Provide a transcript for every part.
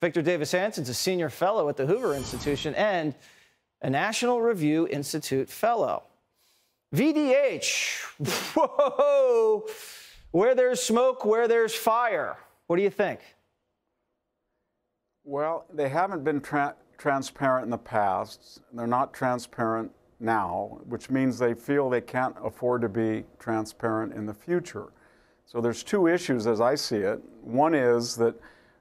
Victor Davis Hanson is a senior fellow at the Hoover Institution and a National Review Institute fellow. VDH, whoa, where there's smoke, where there's fire. What do you think? Well, they haven't been transparent in the past. They're not transparent now, which means they feel they can't afford to be transparent in the future. So there's two issues as I see it. One is that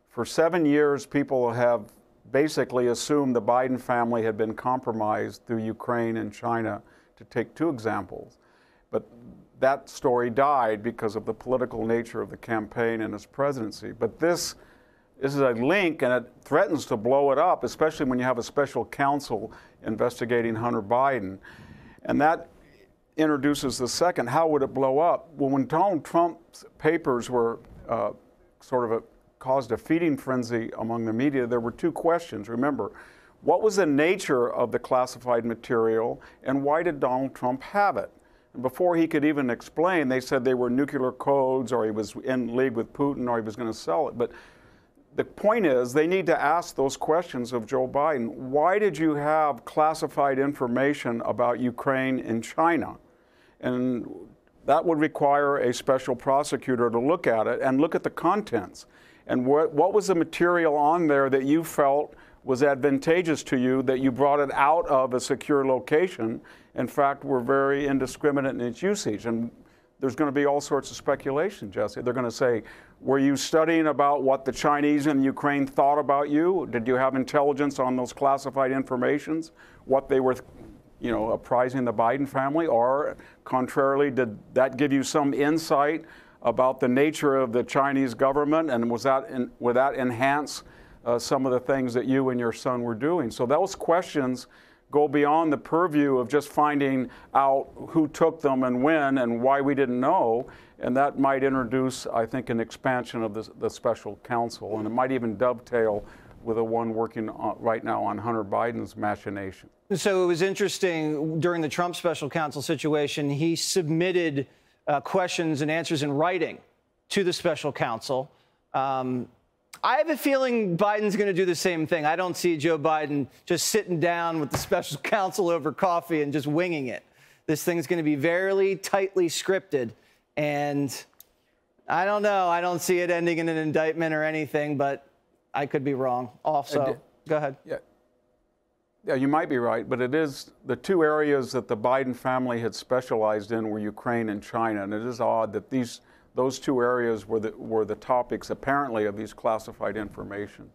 for 7 years, people have basically assumed the Biden family had been compromised through Ukraine and China, to take two examples. But that story died because of the political nature of the campaign and his presidency. But this is a link, and it threatens to blow it up, especially when you have a special counsel investigating Hunter Biden. And that introduces the second, how would it blow up? Well, when Donald Trump's papers were caused a feeding frenzy among the media, there were two questions. Remember, what was the nature of the classified material, and why did Donald Trump have it? And before he could even explain, they said they were nuclear codes, or he was in league with Putin, or he was going to sell it. But the point is, they need to ask those questions of Joe Biden. Why did you have classified information about Ukraine and China? And that would require a special prosecutor to look at it and look at the contents. And what was the material on there that you felt was advantageous to you, that you brought it out of a secure location, in fact, were very indiscriminate in its usage? And there's going to be all sorts of speculation, Jesse. They're going to say, were you studying about what the Chinese and Ukraine thought about you? Did you have intelligence on those classified informations, what they were, apprising the Biden family? Or contrarily, did that give you some insight about the nature of the Chinese government, and would that enhance some of the things that you and your son were doing? So those questions go beyond the purview of just finding out who took them and when and why we didn't know, and that might introduce, I think, an expansion of the special counsel, and it might even dovetail with the one working right now on Hunter Biden's machination. So it was interesting, during the Trump special counsel situation, he submitted questions and answers in writing to the special counsel. I have a feeling Biden's going to do the same thing. I don't see Joe Biden just sitting down with the special counsel over coffee and just winging it. This thing's going to be very tightly scripted. And I don't know. I don't see it ending in an indictment or anything, but I could be wrong also. Go ahead. Yeah, you might be right, but it is the two areas that the Biden family had specialized in were Ukraine and China, and it is odd that those two areas were the topics apparently of these classified information.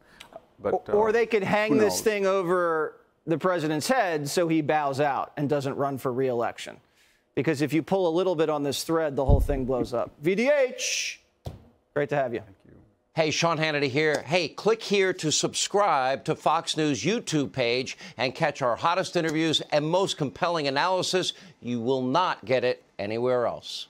But or they could hang this thing over the president's head so he bows out and doesn't run for re-election. Because if you pull a little bit on this thread, the whole thing blows up. VDH, great to have you. Hey, Sean Hannity here. Hey, click here to subscribe to Fox News YouTube page and catch our hottest interviews and most compelling analysis. You will not get it anywhere else.